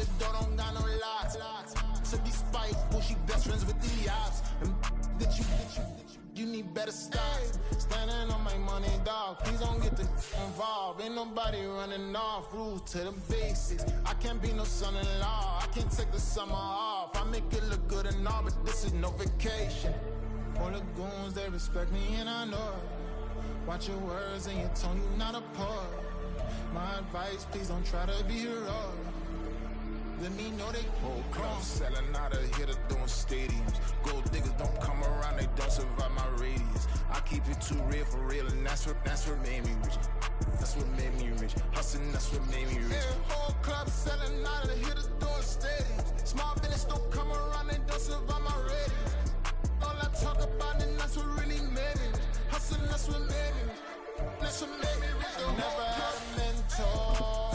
the door, don't got no locks. To be spiteful, she best friends with the ops. And that you need better stop. Standing on my money, dog. Please don't get the involved. Ain't nobody running off. Rules to the basics. I can't be no son-in-law. I can't take the summer off. I make it look good and all, but this is no vacation. All the goons, they respect me and I know it. Watch your words and your tone, you not a poet. My advice, please don't try to be heroic. Let me know they whole club selling out of here to doing stadiums. Gold diggers don't come around, they don't survive my radius. I keep it too real for real, and that's what made me rich. That's what made me rich. Hustling, that's what made me rich. Yeah, whole club selling out of here to doing stadiums. Small business don't come around, they don't survive my radius. All I talk about, and that's what really made me rich. Hustling, that's what made me rich. That's what made me rich. Never had a mentor.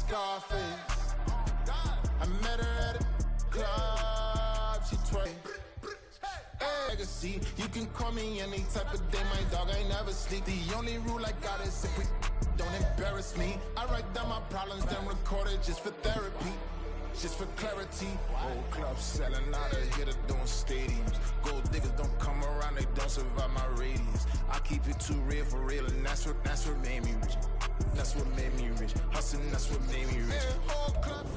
Scarface. I met her at a club, she twerked. Legacy, you can call me any type of day, my dog, I never sleep. The only rule I got is if we don't embarrass me. I write down my problems, then record it just for therapy. Just for clarity. Whole club selling out of here to doing stadiums. Gold diggers don't come around, they don't survive my radius. I keep it too real for real, and that's what made me rich. That's what made me rich. Hustling, that's what made me rich.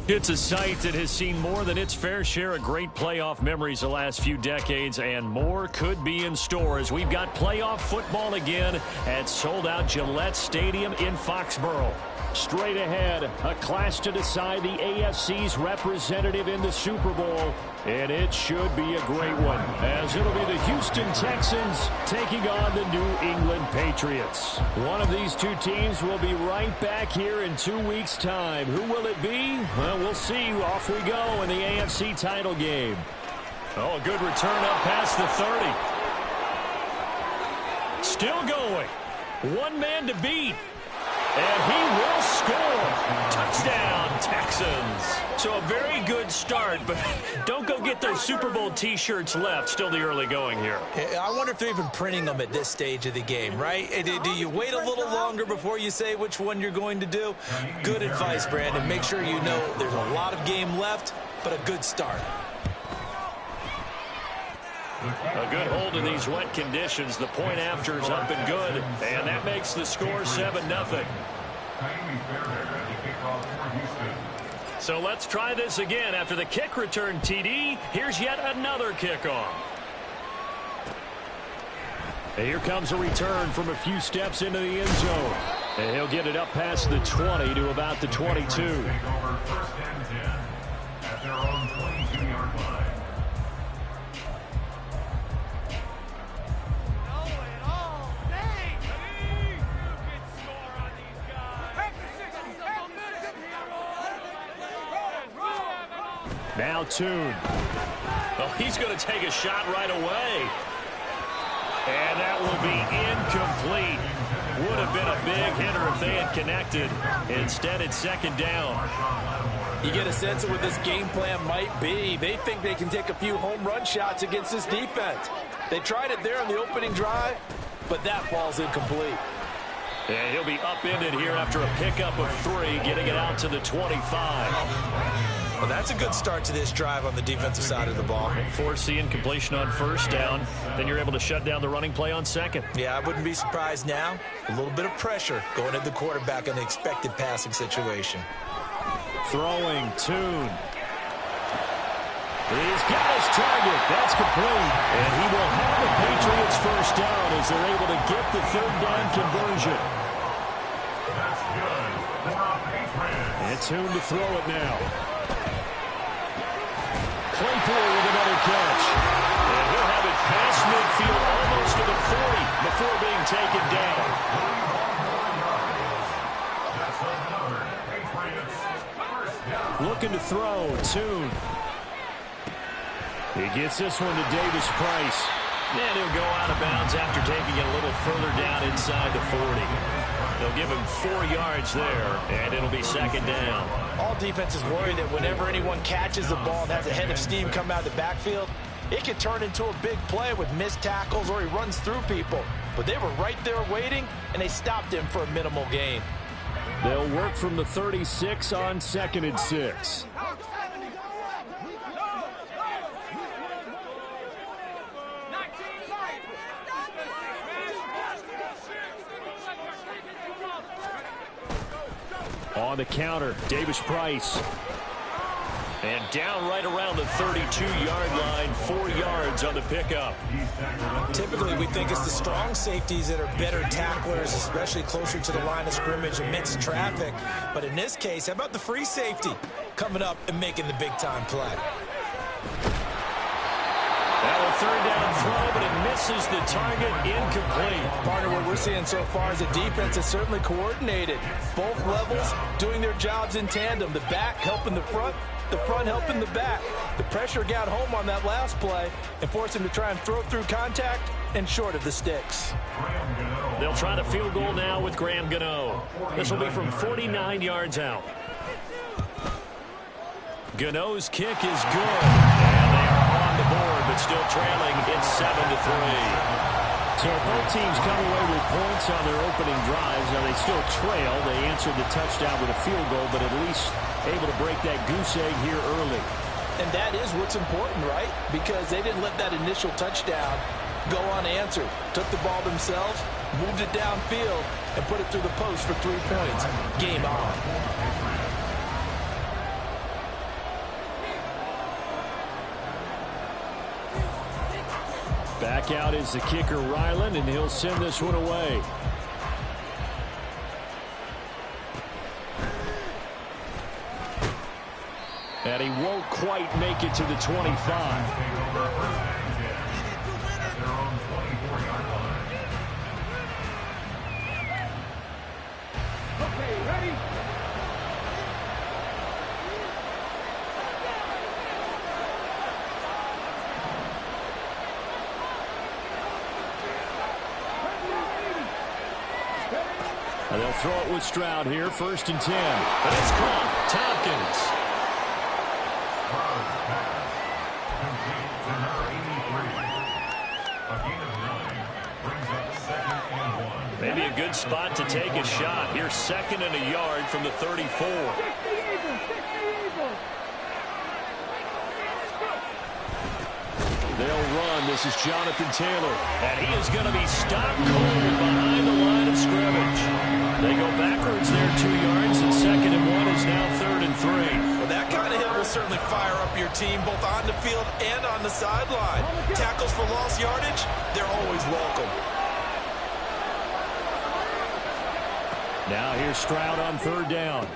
It's a site that has seen more than its fair share of great playoff memories the last few decades, and more could be in store as we've got playoff football again at sold-out Gillette Stadium in Foxborough. Straight ahead, a clash to decide the AFC's representative in the Super Bowl, and it should be a great one, as it'll be the Houston Texans taking on the New England Patriots. One of these two teams will be right back here in 2 weeks' time. Who will it be? Well, we'll see. Off we go in the AFC title game. Oh, a good return up past the 30. Still going. One man to beat. And he will score. Touchdown, Texans. So a very good start, but don't go get their Super Bowl T-shirts left. Still the early going here. I wonder if they're even printing them at this stage of the game, right? Do you wait a little longer before you say which one you're going to do? Good advice, Brandon. Make sure you know there's a lot of game left, but a good start. A good hold in these wet conditions. The point after is up and good, and that makes the score 7-0. So let's try this again. After the kick return TD, here's yet another kickoff. And here comes a return from a few steps into the end zone. And he'll get it up past the 20 to about the 22. Now Tune. Oh, he's going to take a shot right away. And that will be incomplete. Would have been a big hitter if they had connected. Instead, it's second down. You get a sense of what this game plan might be. They think they can take a few home run shots against this defense. They tried it there on the opening drive, but that ball's incomplete. And he'll be upended here after a pickup of 3, getting it out to the 25. Well, that's a good start to this drive on the defensive side of the ball. Force the incompletion on first down. Then you're able to shut down the running play on second. Yeah, I wouldn't be surprised now. A little bit of pressure going at the quarterback in the expected passing situation. Throwing, Tune. He's got his target. That's complete. And he will have the Patriots first down as they're able to get the third down conversion. That's good for a Patriot. And Tune to throw it now. Claypool with another catch. And he'll have it past midfield almost to the 40 before being taken down. That's another Patriots first down. Looking to throw, Tune. He gets this one to Davis Price. And he'll go out of bounds after taking it a little further down inside the 40. They'll give him 4 yards there, and it'll be second down. All defenses worry that whenever anyone catches the ball and has a head of steam come out of the backfield, it can turn into a big play with missed tackles or he runs through people. But they were right there waiting, and they stopped him for a minimal gain. They'll work from the 36 on 2nd and 6. On the counter, Davis Price. And down right around the 32-yard line, 4 yards on the pickup. Typically, we think it's the strong safeties that are better tacklers, especially closer to the line of scrimmage amidst traffic. But in this case, how about the free safety coming up and making the big-time play? Now a 3rd down throw, but it misses the target, incomplete. Partner, what we're seeing so far is the defense is certainly coordinated. Both levels doing their jobs in tandem. The back helping the front helping the back. The pressure got home on that last play and forced him to try and throw through contact and short of the sticks. They'll try the field goal now with Graham Gano. This will be from 49 yards out. Gano's kick is good. And they are on the board, but still trailing. It's 7-3. So both teams come away with points on their opening drives. Now they still trail. They answered the touchdown with a field goal, but at least able to break that goose egg here early. And that is what's important, right? Because they didn't let that initial touchdown go unanswered. Took the ball themselves, moved it downfield, and put it through the post for 3 points. Game on. Back out is the kicker, Ryland, and he'll send this one away. And he won't quite make it to the 25. And they'll throw it with Stroud here, 1st and 10. And it's caught. Tompkins. Maybe a good spot to take a shot. Here's 2nd and a yard from the 34. They'll run. This is Jonathan Taylor. And he is going to be stopped cold behind the line of scrimmage. They go backwards there 2 yards, and 2nd and 1 is now 3rd and 3. Well, that kind of hit will certainly fire up your team both on the field and on the sideline. Tackles for lost yardage, they're always welcome. Now here's Stroud on 3rd down.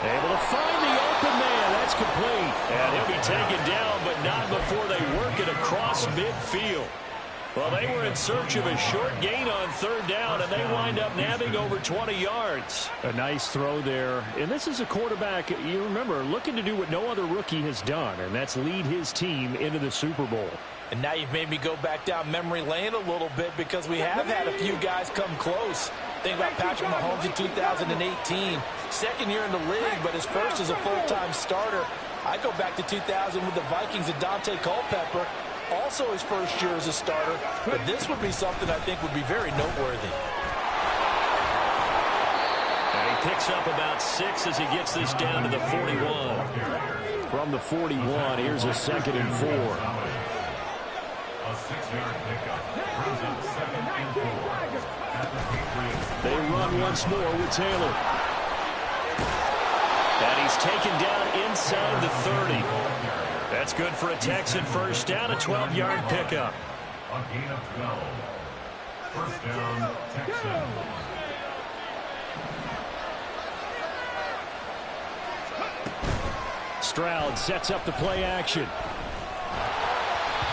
Able to find the open man. That's complete. And he'll be taken down, but not before they work it across midfield. Well, they were in search of a short gain on 3rd down, and they wind up nabbing over 20 yards. A nice throw there. And this is a quarterback, you remember, looking to do what no other rookie has done, and that's lead his team into the Super Bowl. And now you've made me go back down memory lane a little bit because we have had a few guys come close. Think about Patrick Mahomes in 2018. 2nd year in the league, but his first as a full-time starter. I go back to 2000 with the Vikings and Dante Culpepper. Also his first year as a starter. But this would be something I think would be very noteworthy. And he picks up about 6 as he gets this down to the 41. From the 41, here's a 2nd and 4. A 6-yard pickup brings up 2nd and 4 at the Patriots. They run once more with Taylor. And he's taken down inside the 30. That's good for a Texan first down, a 12-yard pickup. A gain of 12. First down, Texans. Stroud sets up the play action.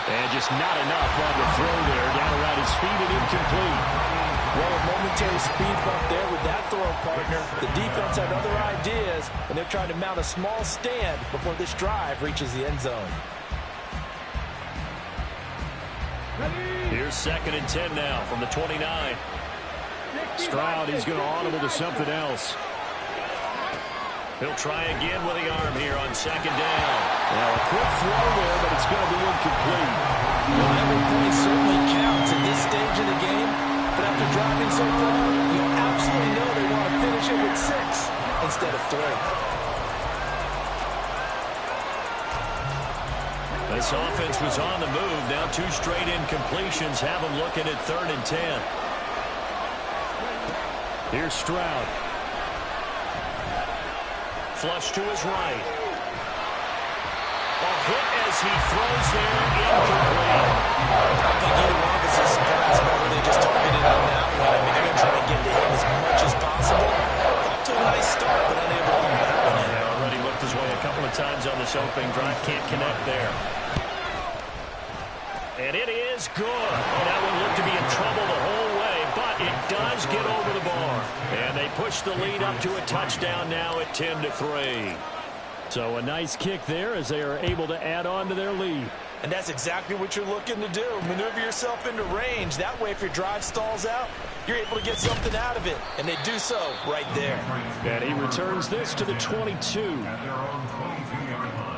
And just not enough on the throw there. Down around his feet and incomplete. Well, a momentary speed bump there with that throw, partner. The defense had other ideas, and they're trying to mount a small stand before this drive reaches the end zone. Here's 2nd and 10 now from the 29. Stroud, he's going to audible to something else. He'll try again with the arm here on 2nd down. Now a quick throw there, but it's going to be incomplete. Well, every play certainly counts at this stage of the game. But after driving so far, you absolutely know they want to finish it with 6 instead of 3. This offense was on the move. Now 2 straight incompletions have them looking at 3rd and 10. Here's Stroud. Flush to his right. A hit as he throws there, incomplete. I think either one of us is surprised by where they just targeted on that one. I mean, they're going to try to get to him as much as possible. Off to a nice start, but unable to hold that one in. Already looked his way a couple of times on this opening drive. Can't connect there. And it is good. Oh, that one looked to be in trouble the whole way, but it does get over the bar. And they push the lead up to a touchdown now at 10-3. So a nice kick there as they are able to add on to their lead. And that's exactly what you're looking to do. Maneuver yourself into range. That way, if your drive stalls out, you're able to get something out of it. And they do so right there. And he returns this to the 22. At their own 22-yard line.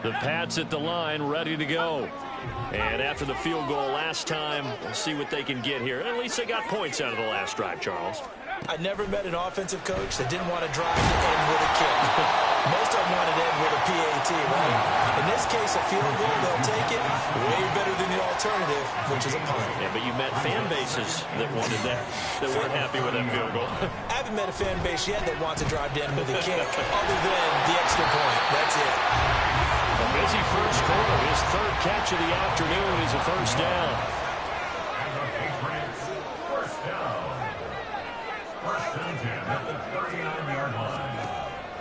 The Pats at the line, ready to go. And after the field goal last time, we'll see what they can get here. At least they got points out of the last drive, Charles. I never met an offensive coach that didn't want to drive to end with a kick. Most of them wanted to end with a PAT, right? In this case, a field goal, they'll take it. Way better than the alternative, which is a punt. Yeah, but you met fan bases that wanted that weren't happy with that field goal. I haven't met a fan base yet that wants to drive to end with a kick, other than the extra point. That's it. A busy first quarter. His 3rd catch of the afternoon is a first down. And the Patriots, first down. First and 10 at the 39-yard line.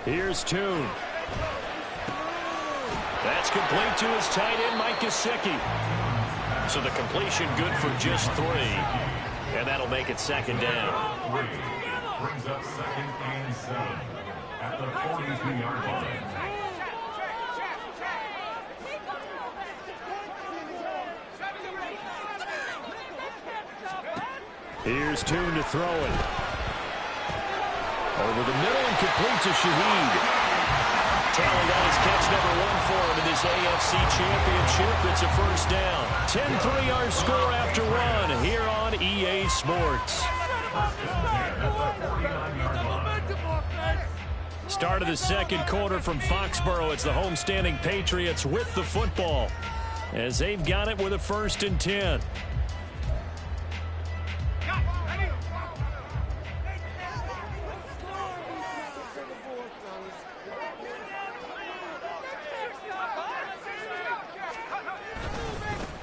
Here's Toon. That's complete to his tight end, Mike Gesicki. So the completion good for just 3. And that'll make it 2nd down. 3 brings up 2nd and 7 at the 42-yard line. Here's Toon to throw it. Over the middle and complete to Shaheed. Tally that is catch number 1 for him in this AFC Championship. It's a first down. 10-3 our score after 1 here on EA Sports. Start of the 2nd quarter from Foxborough. It's the homestanding Patriots with the football as they've got it with a 1st and 10.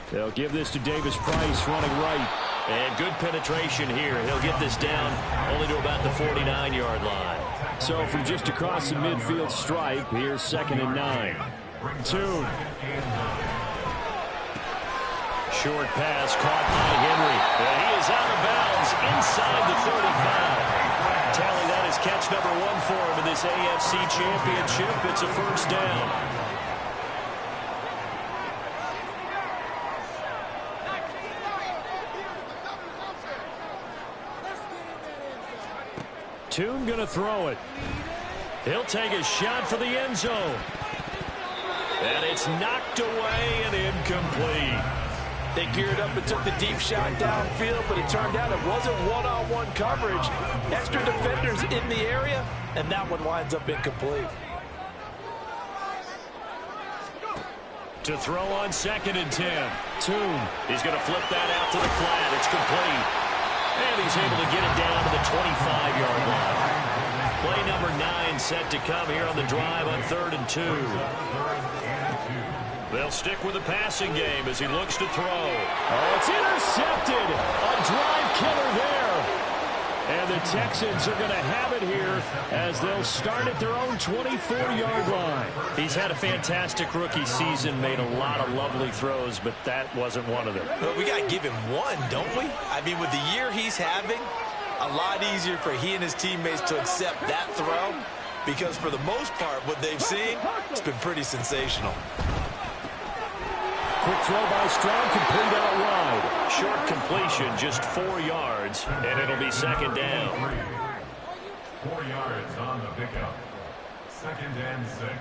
They'll give this to Davis Price running right. And good penetration here. He'll get this down only to about the 49-yard line. So from just across the midfield stripe, here's 2nd and 9. Toon. Short pass caught by Henry. And he is out of bounds inside the 35. Tally that is catch number 1 for him in this AFC Championship. It's a first down. Toon going to throw it. He'll take a shot for the end zone. And it's knocked away and incomplete. They geared up and took the deep shot downfield, but it turned out it wasn't one-on-one coverage. Extra defenders in the area, and that one winds up incomplete. To throw on 2nd and 10. Toon. He's going to flip that out to the flat. It's complete. And he's able to get it down to the 25-yard line. Play number 9 set to come here on the drive on 3rd and 2. They'll stick with the passing game as he looks to throw. Oh, it's intercepted. A drive killer there. And the Texans are going to have it here as they'll start at their own 24-yard line. He's had a fantastic rookie season, made a lot of lovely throws, but that wasn't one of them. Well, we got to give him one, don't we? I mean, with the year he's having, a lot easier for he and his teammates to accept that throw because for the most part, what they've seen, it's been pretty sensational. Quick throw by Stroud, complete out wide. Short completion, just 4 yards, and it'll be 2nd down. 4 yards on the pickup. 2nd and 6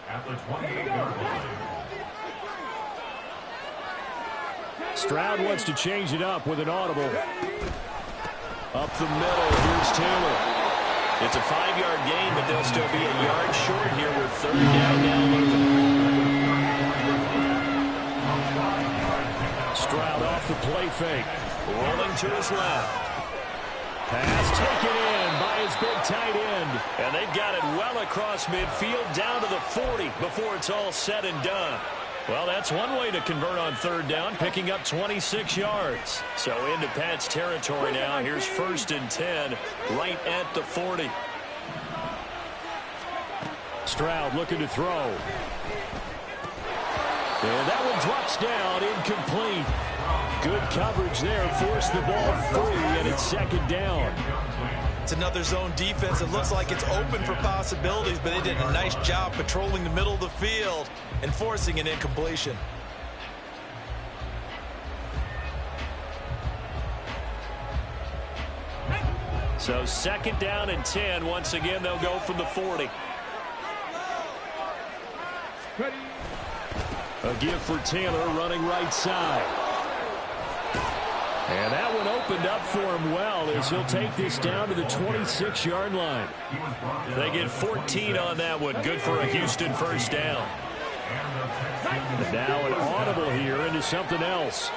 at the 28-yard line. Stroud wants to change it up with an audible. Up the middle, here's Taylor. It's a 5-yard gain, but they'll still be a yard short here with third down now moving. Stroud off the play fake. Rolling to his left. Pass taken in by his big tight end. And they've got it well across midfield down to the 40 before it's all said and done. Well, that's one way to convert on third down, picking up 26 yards. So into Pat's territory now. Here's 1st and 10 right at the 40. Stroud looking to throw. And that one drops down, incomplete. Good coverage there, forced the ball free, and it's 2nd down. It's another zone defense. It looks like it's open for possibilities, but they did a nice job patrolling the middle of the field and forcing an incompletion. So 2nd down and 10. Once again, they'll go from the 40. A give for Taylor running right side. And that one opened up for him well as he'll take this down to the 26-yard line. They get 14 on that one. Good for a Houston 1st down. And now an audible here into something else.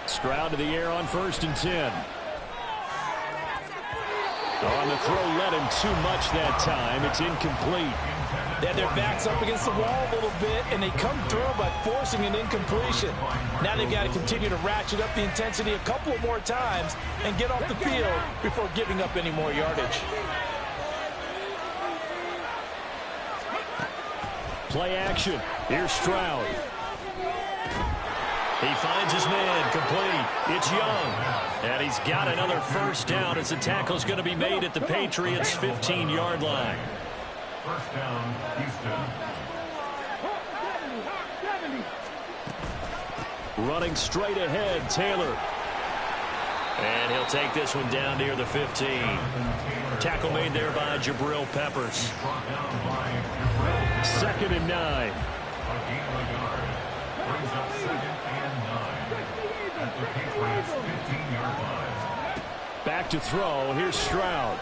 Stroud to the air on 1st and 10. On the throw, led him too much that time. It's incomplete. They had their backs up against the wall a little bit, and they come through by forcing an incompletion. Now they've got to continue to ratchet up the intensity a couple more times and get off the field before giving up any more yardage. Play action. Here's Stroud. He finds his man, complete. It's Young. And he's got another 1st down as the tackle's going to be made at the Patriots' 15-yard line. 1st down, Houston. Running straight ahead, Taylor. And he'll take this one down near the 15. Tackle made there by Jabril Peppers. 2nd and 9. Brings up 2nd and 9 at the Patriots' 15-yard line. Back to throw. Here's Stroud.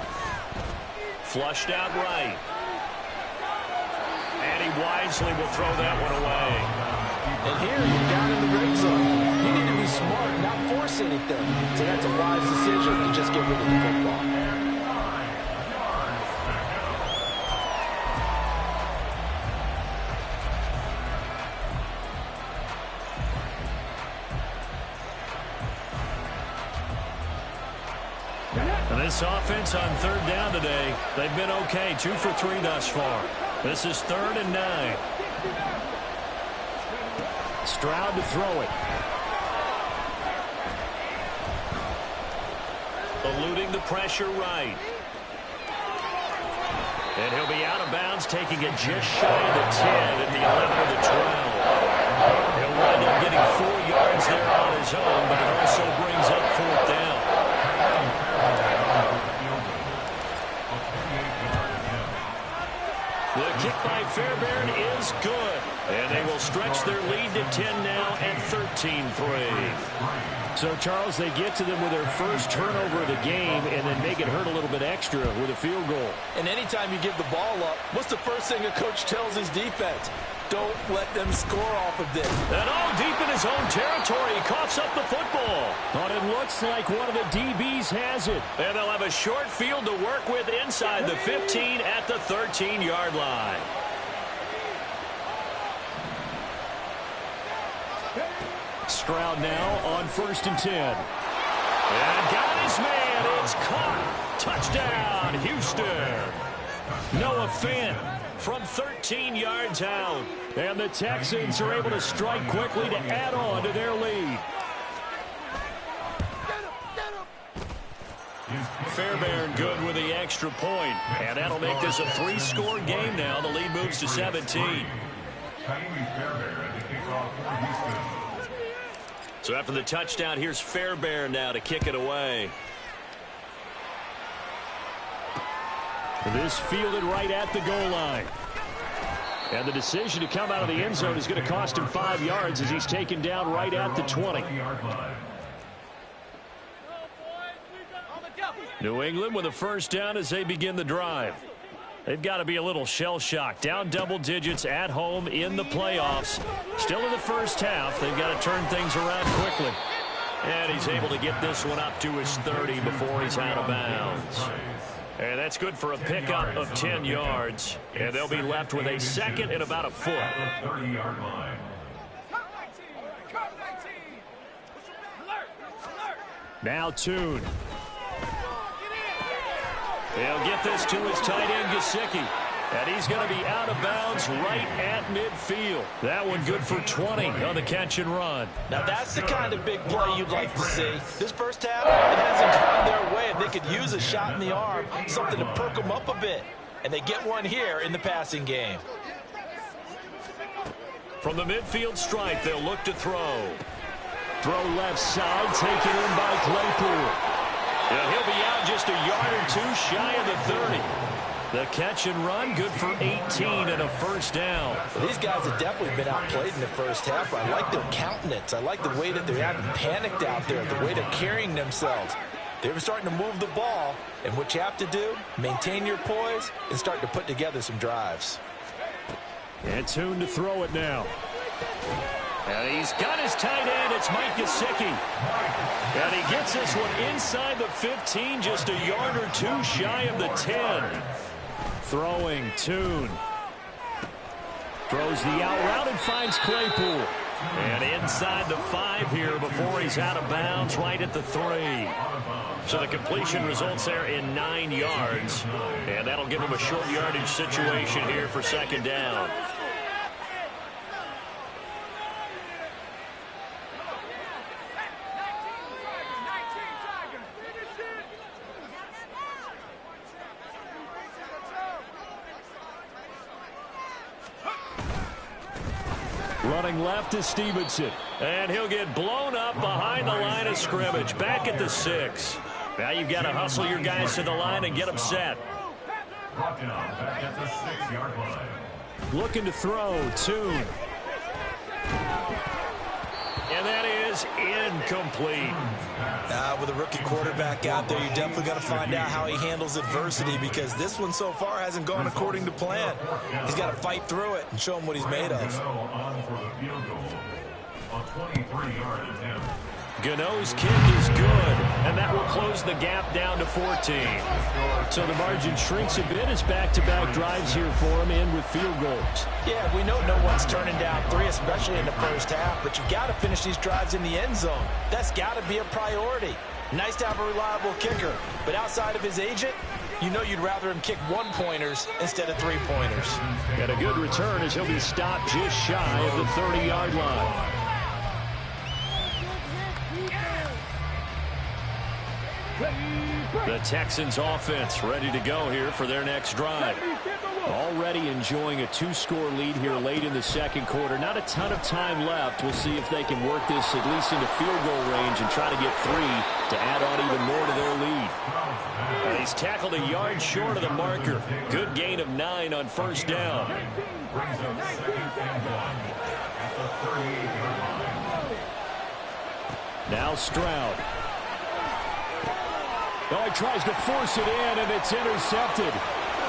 Flushed out right. And he wisely will throw that one away. And here, you're down in the red zone. You need to be smart, not force anything. So that's a wise decision to just get rid of the football. And this offense on 3rd down today, they've been okay. 2 for 3 thus far. This is 3rd and 9. Stroud to throw it. Eluding the pressure right. And he'll be out of bounds, taking it just shy of the 10 at the 11 of the 12. He'll wind up getting 4 yards there on his own, but it also brings up 4th down. The kick by Fairbairn is good. And they will stretch their lead to 10 now at 13-3. So, Charles, they get to them with their first turnover of the game and then make it hurt a little bit extra with a field goal. And anytime you give the ball up, what's the first thing a coach tells his defense? Don't let them score off of this. And all deep in his own territory, he coughs up the football. But it looks like one of the DBs has it. And they'll have a short field to work with inside the 15 at the 13-yard line. Stroud now on 1st and 10. And got his man. It's caught. Touchdown, Houston. Noah Fant from 13 yards out. And the Texans are able to strike quickly to add on to their lead. Fairbairn good with the extra point. And that'll make this a 3-score game now. The lead moves to 17. So after the touchdown, here's Fairbairn now to kick it away. This fielded right at the goal line. And the decision to come out of the end zone is going to cost him 5 yards as he's taken down right at the 20. New England with a first down as they begin the drive. They've got to be a little shell-shocked. Down double digits at home in the playoffs. Still in the first half. They've got to turn things around quickly. And he's able to get this one up to his 30 before he's out of bounds. And that's good for a pickup of 10 yards. And they'll be left with a second and about a foot. Now Tune. They'll get this to his tight end, Gesicki. And he's going to be out of bounds right at midfield. That one good for 20 on the catch and run. Now that's the kind of big play you'd like to see. This first half, it hasn't gone their way, and they could use a shot in the arm, something to perk them up a bit. And they get one here in the passing game. From the midfield stripe, they'll look to throw. Throw left side, taken in by Claypool. And he'll be out just a yard or two shy of the 30. The catch and run, good for 18 and a first down. Well, these guys have definitely been outplayed in the first half. I like their countenance. I like the way that they haven't panicked out there, the way they're carrying themselves. They were starting to move the ball, and what you have to do, maintain your poise and start to put together some drives. And Tune to throw it now. And he's got his tight end. It's Mike Gesicki. And he gets this one inside the 15, just a yard or two shy of the 10. Throwing, Tune. Throws the out route and finds Claypool. And inside the 5 here before he's out of bounds right at the 3. So the completion results there in 9 yards. And that'll give him a short yardage situation here for second down. Running left is Stevenson. And he'll get blown up behind the line of scrimmage. Back at the 6. Now you've got to hustle your guys to the line and get them set. Back at the 6-yard line. Looking to throw. Tune. And that is incomplete. With a rookie quarterback out there, you're definitely going to find out how he handles adversity, because this one so far hasn't gone according to plan. He's got to fight through it and show him what he's made of. On for the field goal. A 23-yard attempt. Gano's kick is good, and that will close the gap down to 14. So the margin shrinks a bit as back-to-back drives here for him, and with field goals. Yeah, we know no one's turning down 3, especially in the first half, but you've got to finish these drives in the end zone. That's got to be a priority. Nice to have a reliable kicker, but outside of his agent, you know you'd rather him kick 1-pointers instead of 3-pointers. And a good return as he'll be stopped just shy of the 30-yard line. The Texans offense ready to go here for their next drive. Already enjoying a 2-score lead here late in the second quarter. Not a ton of time left. We'll see if they can work this at least into field goal range and try to get 3 to add on even more to their lead. And he's tackled a yard short of the marker. Good gain of 9 on first down. Now Stroud. Oh, he tries to force it in, and it's intercepted.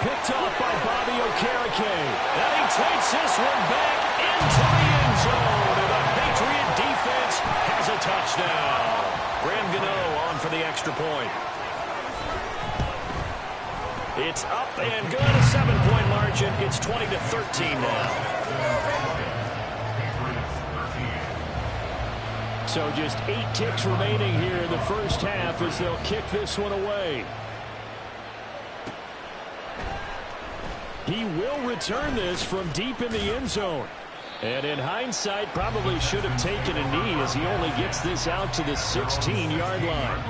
Picked up by Bobby Okereke. And he takes this one back into the end zone. And the Patriot defense has a touchdown. Graham Gano on for the extra point. It's up and good. A 7-point margin. It's 20-13 now. So just 8 ticks remaining here in the first half as they'll kick this one away. He will return this from deep in the end zone. And in hindsight, probably should have taken a knee as he only gets this out to the 16-yard line.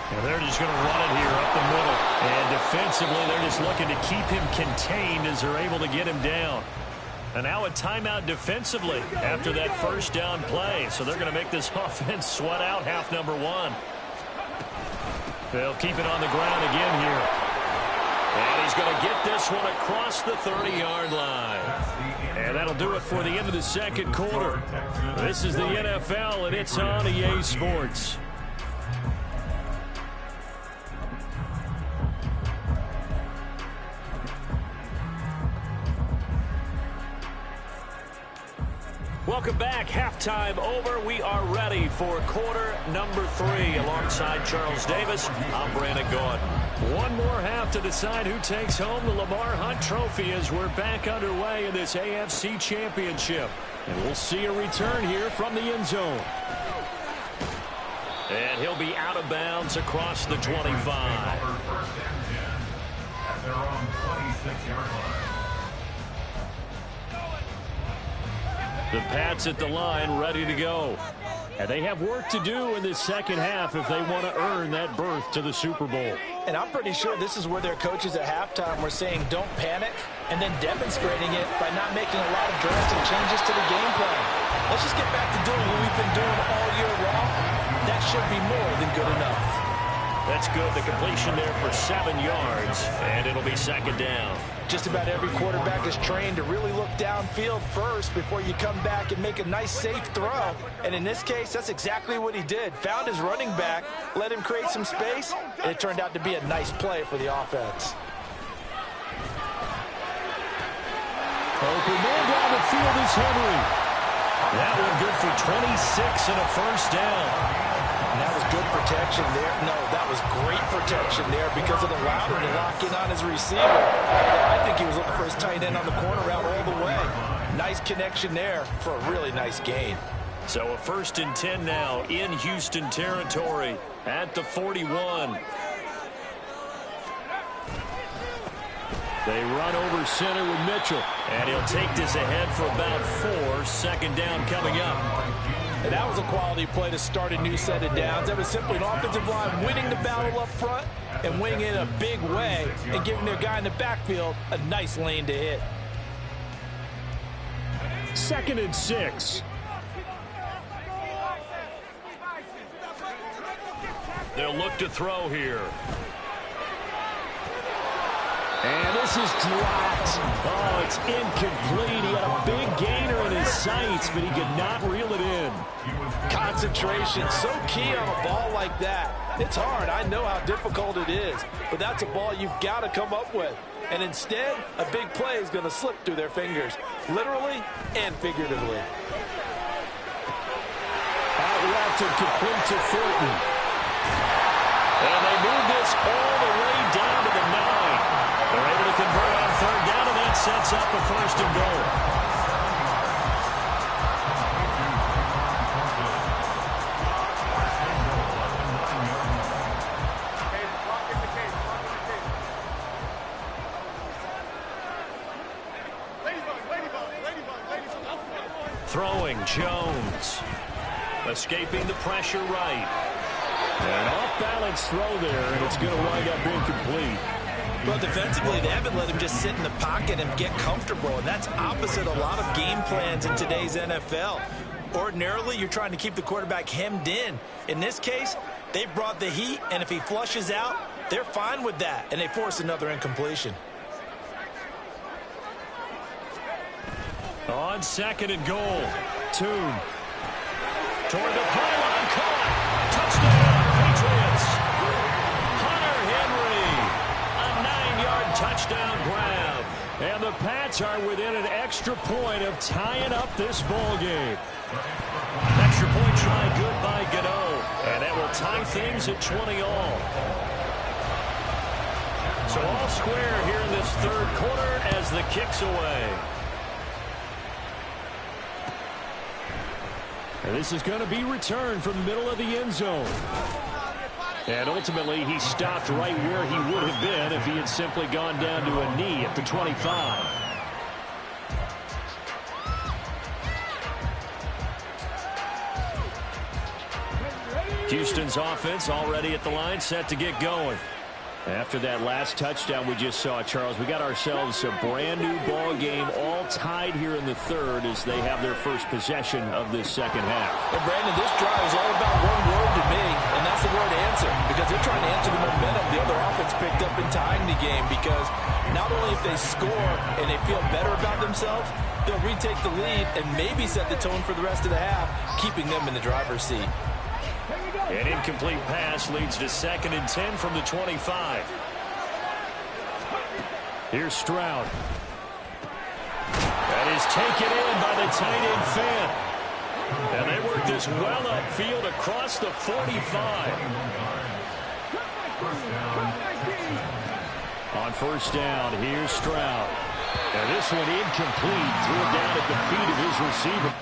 And they're just going to run it here up the middle. And defensively, they're just looking to keep him contained as they're able to get him down. And now a timeout defensively after that first down play. So they're going to make this offense sweat out half number 1. They'll keep it on the ground again here. And he's going to get this one across the 30-yard line. And that'll do it for the end of the second quarter. This is the NFL, and it's on EA Sports. Welcome back. Halftime over. We are ready for quarter number 3. Alongside Charles Davis, I'm Brandon Gordon. One more half to decide who takes home the Lamar Hunt Trophy as we're back underway in this AFC Championship. And we'll see a return here from the end zone. And he'll be out of bounds across the 25. At their own 26-yard line. The Pats at the line, ready to go. And they have work to do in this second half if they want to earn that berth to the Super Bowl. And I'm pretty sure this is where their coaches at halftime were saying don't panic, and then demonstrating it by not making a lot of drastic changes to the game plan. Let's just get back to doing what we've been doing all year long. That should be more than good enough. That's good. The completion there for 7 yards, and it'll be second down. Just about every quarterback is trained to really look downfield first before you come back and make a nice, safe throw. And in this case, that's exactly what he did. Found his running back, let him create some space, and it turned out to be a nice play for the offense. Open man down the field is Henry. That one good for 26 and a first down. And that was good protection there. No, that was great protection there because it allowed him to lock in on his receiver. I think he was looking for his tight end on the corner route all the way. Nice connection there for a really nice gain. So a 1st and 10 now in Houston territory at the 41. They run over center with Mitchell. And he'll take this ahead for about 4. Second down coming up. And that was a quality play to start a new set of downs. That was simply an offensive line winning the battle up front and winning it in a big way and giving their guy in the backfield a nice lane to hit. 2nd and 6. They'll look to throw here. And this is dropped. Oh, it's incomplete. He had a big gainer in his sights, but he could not reel it in. Concentration, so key on a ball like that. It's hard. I know how difficult it is, but that's a ball you've got to come up with. And instead, a big play is going to slip through their fingers, literally and figuratively. Out left and complete to Fulton. And they move this all the way down to the 9. They're able to convert on 3rd down, and that sets up a 1st and goal. Throwing Jones. Escaping the pressure right. An off-balance throw there, and it's going to wind up being complete. Well, defensively, they haven't let him just sit in the pocket and get comfortable, and that's opposite a lot of game plans in today's NFL. Ordinarily, you're trying to keep the quarterback hemmed in. In this case, they brought the heat, and if he flushes out, they're fine with that, and they force another incompletion. On 2nd and goal, Toon. Toward the pylon, caught. Touchdown, Patriots. Hunter Henry, a 9-yard touchdown grab. And the Pats are within an extra point of tying up this ball game. Extra point try good by Gano. And that will tie things at 20 all. So all square here in this 3rd quarter as the kick's away. And this is going to be returned from the middle of the end zone. And ultimately, he stopped right where he would have been if he had simply gone down to a knee at the 25. Houston's offense already at the line, set to get going. After that last touchdown we just saw, Charles, we got ourselves a brand new ball game, all tied here in the 3rd as they have their first possession of this second half. Well, Brandon, this drive is all about one word to me, and that's the word answer, because they're trying to answer the the game, because not only if they score and they feel better about themselves, they'll retake the lead and maybe set the tone for the rest of the half, keeping them in the driver's seat. An incomplete pass leads to 2nd and 10 from the 25. Here's Stroud. That is taken in by the tight end Fant. And they work this well upfield across the 45. On 1st down, here's Stroud. And this one incomplete. Threw it down at the feet of his receiver.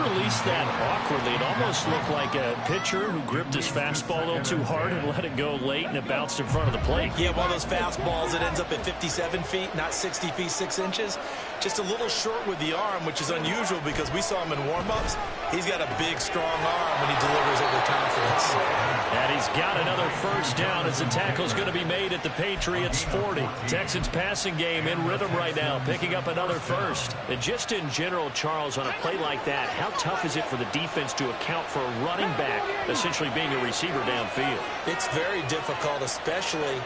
Released that awkwardly. It almost looked like a pitcher who gripped his fastball a little too hard and let it go late, and it bounced in front of the plate. Yeah, one of those fastballs that ends up at 57 feet, not 60 feet, 6 inches. Just a little short with the arm, which is unusual because we saw him in warm-ups. He's got a big, strong arm when he delivers it with confidence. And he's got another 1st down as the tackle's going to be made at the Patriots 40. Texans passing game in rhythm right now, picking up another 1st. And just in general, Charles, on a play like that, how tough is it for the defense to account for a running back essentially being a receiver downfield? It's very difficult, especially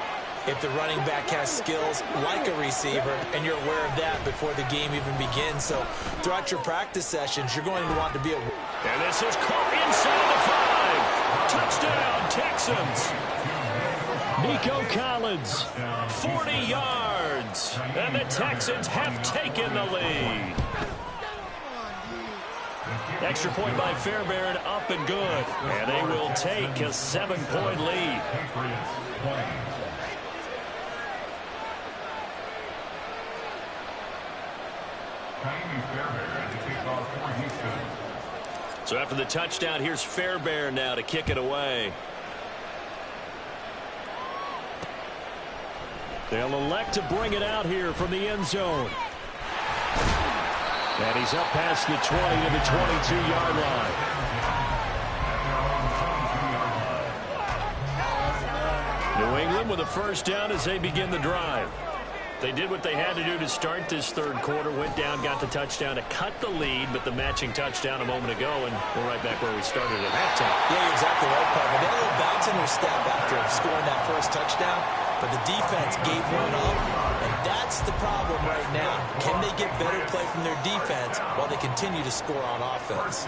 if the running back has skills like a receiver, and you're aware of that before the game even begins. So throughout your practice sessions, you're going to want to be aware. And this is caught inside the 5. Touchdown, Texans. Nico Collins, 40 yards. And the Texans have taken the lead. Extra point by Fairbairn, up and good. And they will take a 7-point lead. So after the touchdown, here's Fairbairn now to kick it away. They'll elect to bring it out here from the end zone. And he's up past the 20 to the 22-yard line. New England with a 1st down as they begin the drive. They did what they had to do to start this 3rd quarter, went down, got the touchdown to cut the lead, but the matching touchdown a moment ago, and we're right back where we started at halftime. Yeah, you're exactly right, Parker. They had a little bounce in their step after scoring that 1st touchdown, but the defense gave one up, and that's the problem right now. Can they get better play from their defense while they continue to score on offense?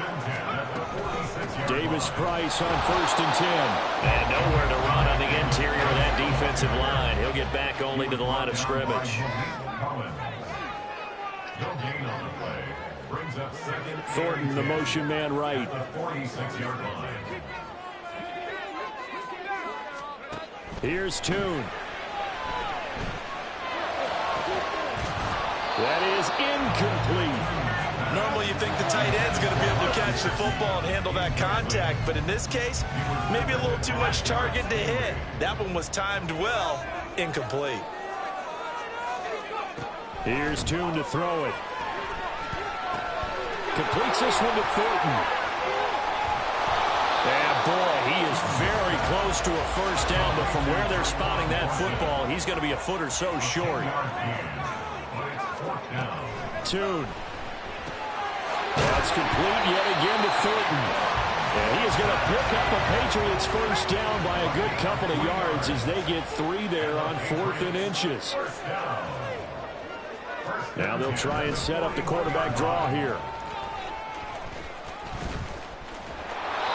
Davis Price on 1st and 10. And nowhere to run on the interior of that defensive line. He'll get back only to the line of scrimmage. Thornton, the motion man right. Here's Toon. That is incomplete. Normally you think the tight end's going to be able to catch the football and handle that contact, but in this case, maybe a little too much target to hit. That one was timed well, incomplete. Here's Toon to throw it. Completes this one to Thornton. And boy, he is very close to a 1st down, but from where they're spotting that football, he's going to be a foot or so short. Toon. That's complete yet again to Thornton. And he is going to pick up a Patriots 1st down by a good couple of yards as they get 3 there on 4th and inches. Now they'll try and set up the quarterback draw here.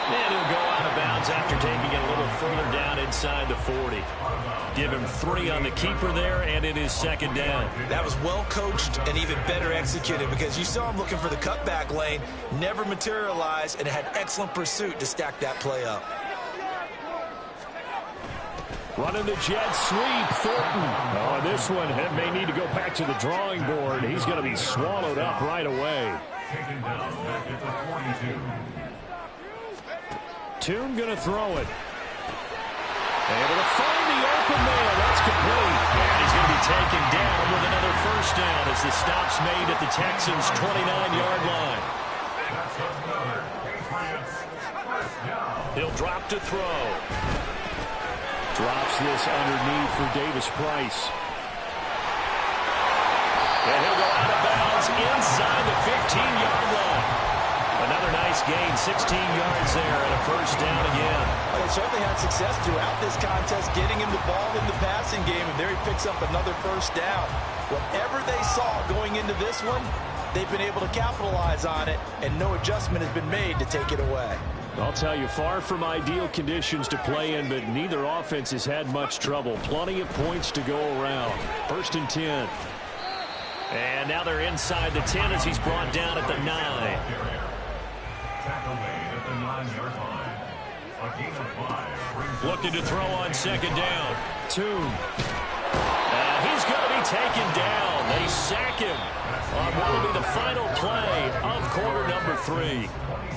And he'll go out of bounds after taking it a little further down inside the 40. Give him 3 on the keeper there, and it is 2nd down. That was well coached and even better executed because you saw him looking for the cutback lane, never materialized, and had excellent pursuit to stack that play up. Running the jet sweep, Thornton. Oh, this one may need to go back to the drawing board. He's going to be swallowed up right away. Taken down back at the 42. Toon going to throw it. Able to find the open man. That's complete. And he's going to be taken down with another first down as the stop's made at the Texans' 29-yard line. He'll drop to throw. Drops this underneath for Davis Price. And he'll go out of bounds inside the 15-yard line. Another nice gain, 16 yards there, and a first down again. Well, they certainly had success throughout this contest, getting him the ball in the passing game, and there he picks up another first down. Whatever they saw going into this one, they've been able to capitalize on it, and no adjustment has been made to take it away. I'll tell you, far from ideal conditions to play in, but neither offense has had much trouble. Plenty of points to go around. 1st and 10. And now they're inside the 10 as he's brought down at the 9. Looking to throw on 2nd down. Toon. He's going to be taken down. They sack him on what will be the final play of quarter number 3.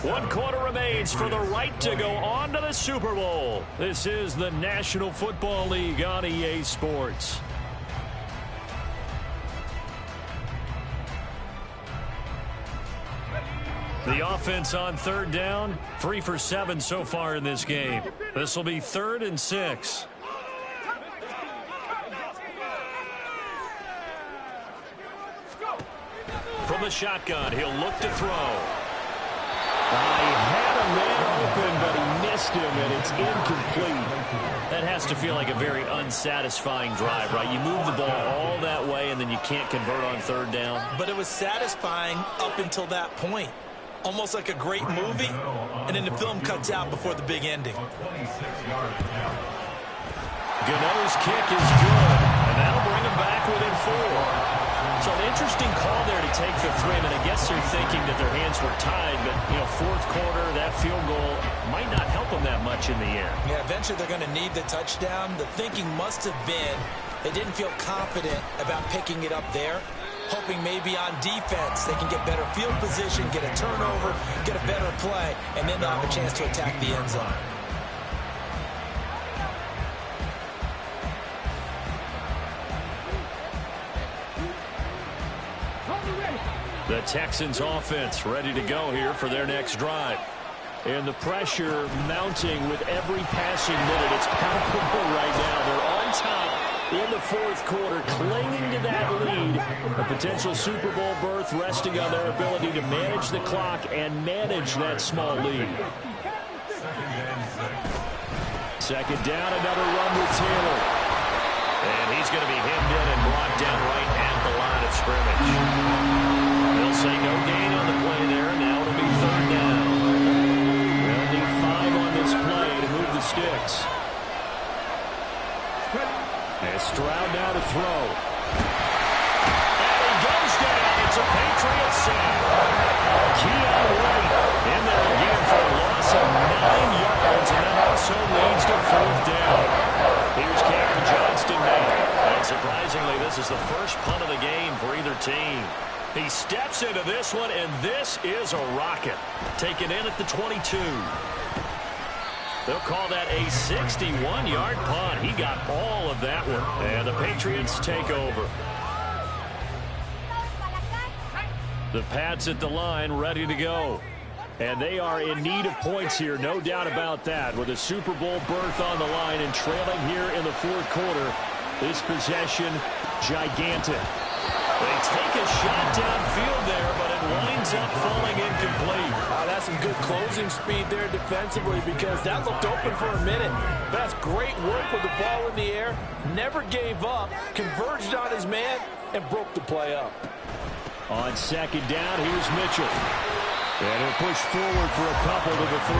1 quarter remains for the right to go on to the Super Bowl. This is the National Football League on EA Sports. The offense on 3rd down, 3 for 7 so far in this game. This will be 3rd and 6. From the shotgun, he'll look to throw. He had a man open, but he missed him, and it's incomplete. That has to feel like a very unsatisfying drive, right? You move the ball all that way, and then you can't convert on 3rd down. But it was satisfying up until that point. Almost like a great movie, and then the film cuts out before the big ending. Gano's kick is good, and that'll bring him back within 4. So an interesting call there to take the 3, and I guess they're thinking that their hands were tied, but, 4th quarter, that field goal might not help them that much in the end. Yeah, eventually they're going to need the touchdown. The thinking must have been they didn't feel confident about picking it up there, hoping maybe on defense they can get better field position, get a turnover, get a better play, and then they'll have a chance to attack the end zone. The Texans offense ready to go here for their next drive. And the pressure mounting with every passing minute. It's palpable right now. They're on top in the 4th quarter, clinging to that lead. A potential Super Bowl berth resting on their ability to manage the clock and manage that small lead. 2nd down, another run with Taylor. And he's going to be hemmed in and brought down right at the line of scrimmage. They'll say no gain on the play there. Now it'll be 3rd down. They'll need 5 on this play to move the sticks. And Stroud now to throw. And he goes down. It's a Patriots sack. Keon White in there again for a loss of 9 yards, and that also leads to 4th down. Here's Cameron Johnston now. And surprisingly, this is the first punt of the game for either team. He steps into this one, and this is a rocket. Taken in at the 22. They'll call that a 61-yard punt. He got all of that one. And the Patriots take over. The Pats at the line, ready to go. And they are in need of points here, no doubt about that. With a Super Bowl berth on the line and trailing here in the 4th quarter. This possession, gigantic. They take a shot downfield there, but it winds up falling incomplete. That's some good closing speed there defensively, because that looked open for a minute. That's great work with the ball in the air. Never gave up, converged on his man, and broke the play up. On 2nd down, here's Mitchell. And he'll push forward for a couple to the 34.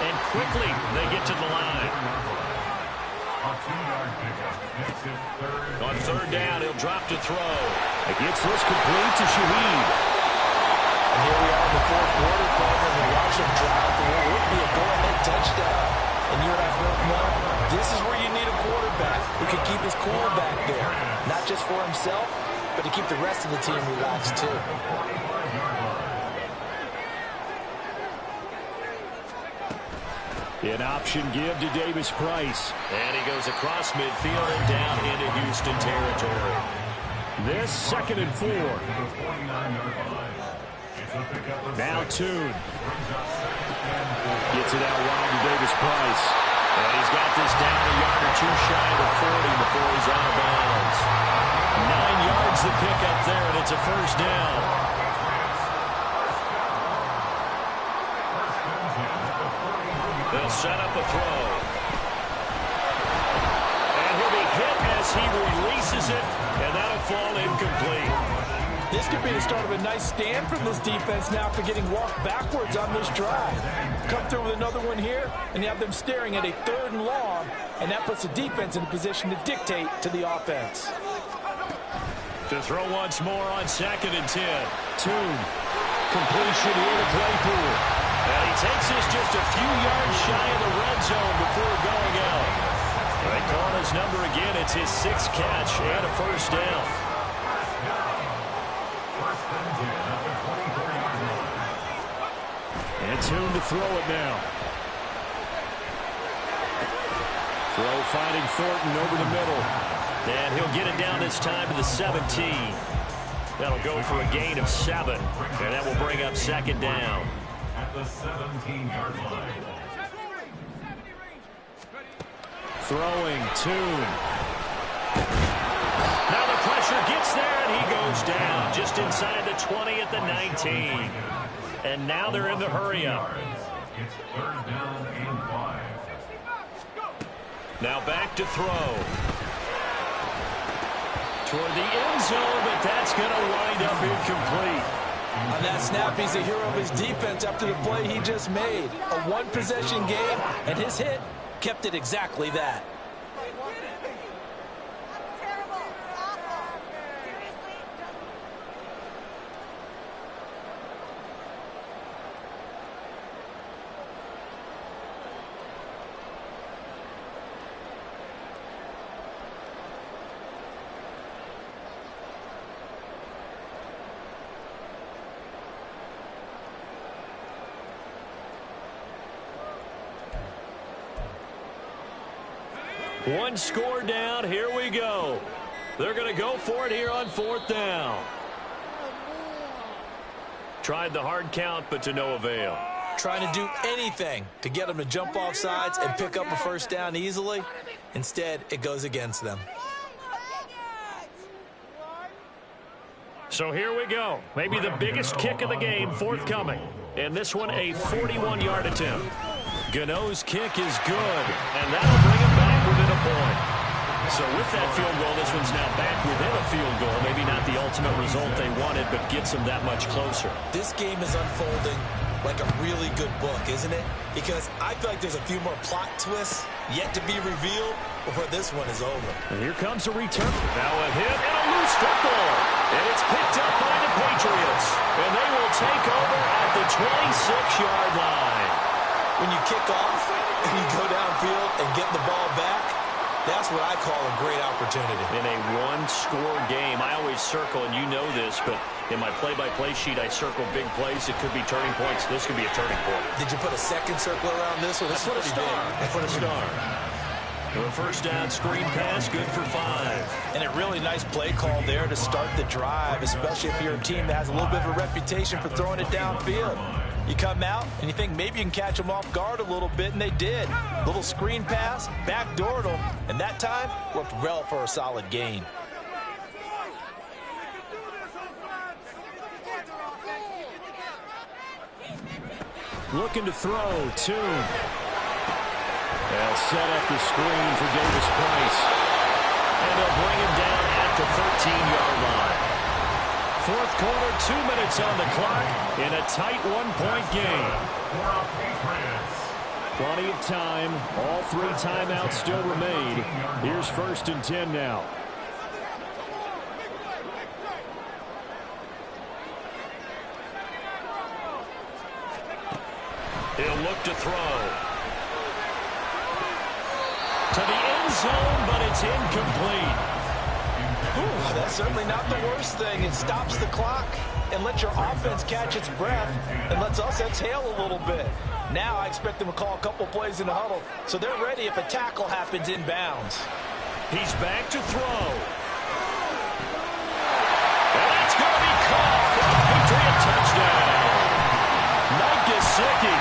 And quickly, they get to the line. On 3rd down, he'll drop to throw. It gets this complete to Shaheed. And here we are in the 4th quarter, partner, and watch him drive for what would be a go-ahead touchdown. And you and I both know this is where you need a quarterback who can keep his cool back there. Not just for himself, but to keep the rest of the team relaxed too. An option give to Davis Price. And he goes across midfield and down into Houston territory. This 2nd and 4. Now Tune. Gets it out wide to Davis Price. And he's got this down a yard or two shy of the 40 before he's out of bounds. 9 yards the pick up there, and it's a first down. They'll set up a throw. And he'll be hit as he releases it, and that'll fall incomplete. This could be the start of a nice stand from this defense now after getting walked backwards on this drive. Come through with another one here, and you have them staring at a 3rd and long, and that puts the defense in a position to dictate to the offense. To throw once more on 2nd and 10. Tune. Completion here to Claypool. And he takes this just a few yards shy of the red zone before going out. They call his number again. It's his 6th catch and a first down. And Tune to throw it now. Throw finding Thornton over the middle. And he'll get it down this time to the 17. That'll go for a gain of 7. And that will bring up 2nd down. At the 17-yard line. Throwing Tune. Now the pressure gets there, and he goes down just inside the 20 at the 19. And now they're in the hurry-up. It's 3rd down and 5. Now back to throw. Toward the end zone, but that's going to wind up incomplete. On that snap, he's the hero of his defense after the play he just made. A one-possession game, and his hit kept it exactly that. One score down. Here we go. They're going to go for it here on 4th down. Tried the hard count, but to no avail. Trying to do anything to get them to jump off sides and pick up a first down easily. Instead, it goes against them. So here we go. Maybe the biggest kick of the game forthcoming. And this one a 41-yard attempt. Gano's kick is good, and that'll bring him back within a point. So with that field goal, this one's now back within a field goal. Maybe not the ultimate result they wanted, but gets them that much closer. This game is unfolding like a really good book, isn't it? Because I feel like there's a few more plot twists yet to be revealed before this one is over. And here comes a return. Now a hit and a loose football. And it's picked up by the Patriots. And they will take over at the 26-yard line. When you kick off and you go downfield and get the ball back, that's what I call a great opportunity. In a one-score game, I always circle, and you know this, but in my play-by-play sheet, I circle big plays. It could be turning points. This could be a turning point. Did you put a second circle around this one? I put a star. I put a star. A first down screen pass, good for 5. And a really nice play call there to start the drive, especially if you're a team that has a little bit of a reputation for throwing it downfield. You come out and you think maybe you can catch them off guard a little bit, and they did. Little screen pass, backdoored them, and that time worked well for a solid gain. Looking to throw, Tune. They'll set up the screen for Davis Price. And they'll bring him down at the 13-yard line. Fourth quarter, 2 minutes on the clock in a tight one-point game. Plenty of time. All 3 timeouts still remain. Here's 1st and 10 now. He'll look to throw. To the end zone, but it's incomplete. Ooh, that's certainly not the worst thing. It stops the clock and lets your offense catch its breath and lets us exhale a little bit. Now I expect them to call a couple plays in the huddle, so they're ready if a tackle happens inbounds. He's back to throw. And that's going to be caught for a Patriot touchdown. Mike Gesicki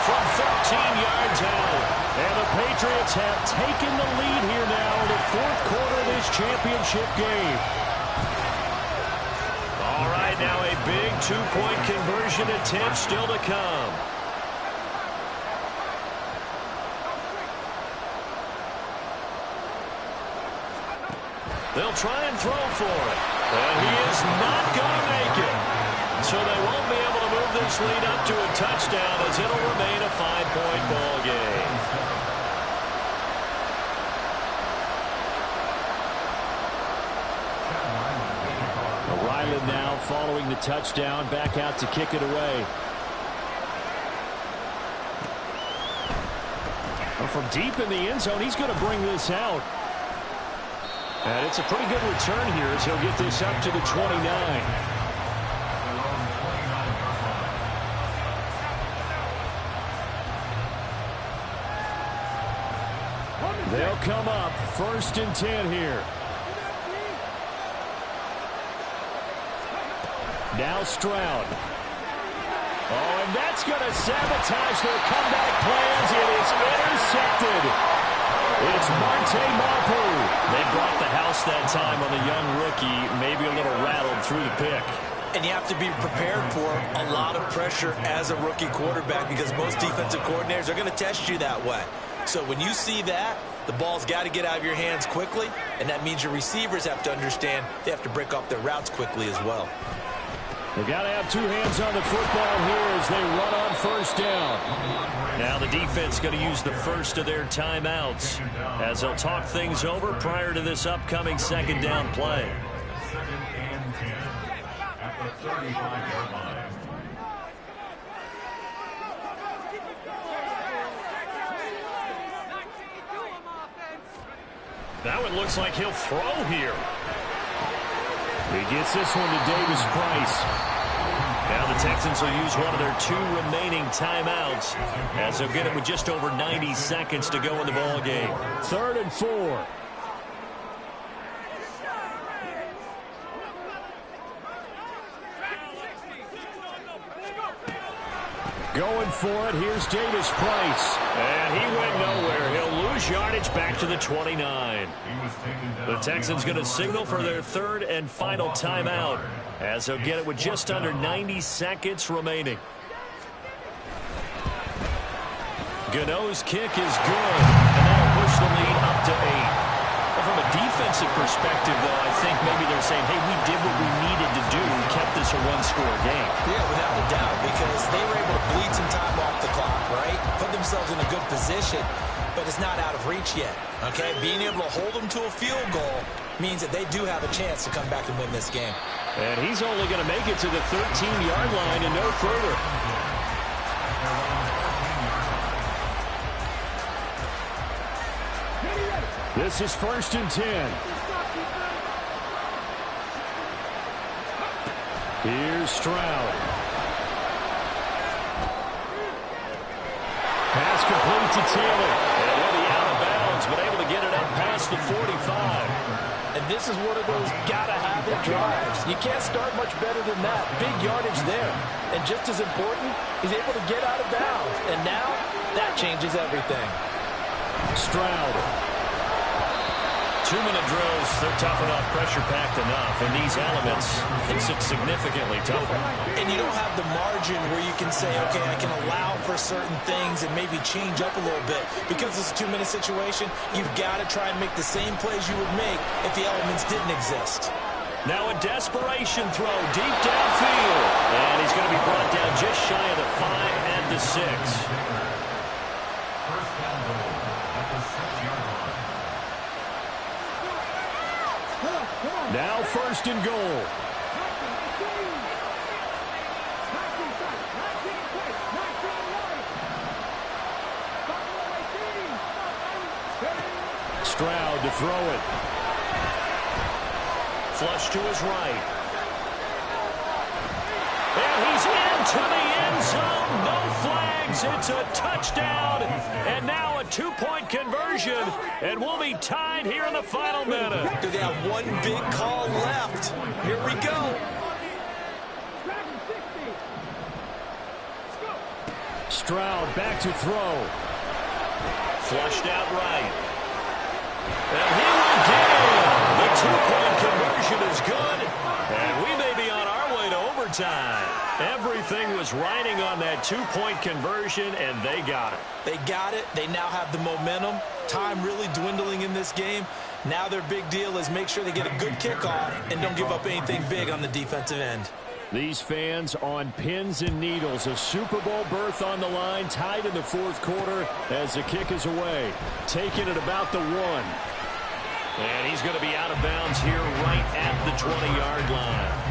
from 13 yards out. And the Patriots have taken the lead here now in the fourth quarter of this championship game. All right, now a big two-point conversion attempt still to come. They'll try and throw for it. And he is not going to make it. So they won't be able to move this lead up to a touchdown as it'll remain a 5-point ball game. Ryland now following the touchdown, back out to kick it away. From deep in the end zone, he's going to bring this out. And it's a pretty good return here as he'll get this up to the 29. They'll come up 1st and 10 here. Now Stroud. Oh, and that's going to sabotage their comeback plans. It is intercepted. It's Monte Mapu. They brought the house that time on the young rookie, maybe a little rattled through the pick. And you have to be prepared for a lot of pressure as a rookie quarterback because most defensive coordinators are going to test you that way. So when you see that, the ball's got to get out of your hands quickly, and that means your receivers have to understand they have to break off their routes quickly as well. They've got to have two hands on the football here as they run on 1st down. Now the defense going to use the first of their timeouts as they'll talk things over prior to this upcoming 2nd down play. 2nd and 10 at the 35-yard line. Now it looks like he'll throw here. He gets this one to Davis Price. Now the Texans will use one of their 2 remaining timeouts as they'll get it with just over 90 seconds to go in the ball game. 3rd and 4. Going for it, here's Davis Price. And he went nowhere. He'll lose yardage back to the 29. The Texans going to signal for their 3rd and final timeout as they'll get it with just under 90 seconds remaining. Gano's kick is good, and that'll push the lead up to 8. From a defensive perspective, though, I think maybe they're saying, hey, we did what we needed to do. We kept this a one-score game. Yeah, without a doubt, because they were able to bleed some time off the clock, right? Put themselves in a good position, but it's not out of reach yet, okay? Being able to hold them to a field goal means that they do have a chance to come back and win this game. And he's only going to make it to the 13-yard line and no further. This is 1st and 10. Here's Stroud. Pass complete to Taylor. And he'll be out of bounds, but able to get it up past the 45. And this is one of those gotta-have-it drives. You can't start much better than that. Big yardage there. And just as important, he's able to get out of bounds. And now, that changes everything. Stroud. 2-minute drills, they're tough enough, pressure-packed enough. And these elements, it's significantly tougher. And you don't have the margin where you can say, okay, I can allow for certain things and maybe change up a little bit. Because it's a 2-minute situation, you've got to try and make the same plays you would make if the elements didn't exist. Now a desperation throw deep downfield. And he's going to be brought down just shy of the 5 and the 6. First down goal at the 6-yard line. Now 1st and goal. Stroud to throw it. Flush to his right. And he's into the end zone. No flags. It's a touchdown, and now a two-point conversion, and we'll be tied here in the final minute. They have one big call left. Here we go. Stroud back to throw. Flushed out right. And he will get it. The two-point conversion is good, and we may be on our way to overtime. Everything was riding on that two-point conversion, and they got it. They got it. They now have the momentum. Time really dwindling in this game. Now their big deal is make sure they get a good kickoff and don't give up anything big on the defensive end. These fans on pins and needles. A Super Bowl berth on the line, tied in the fourth quarter as the kick is away. Taking it about the 1. And he's going to be out of bounds here right at the 20-yard line.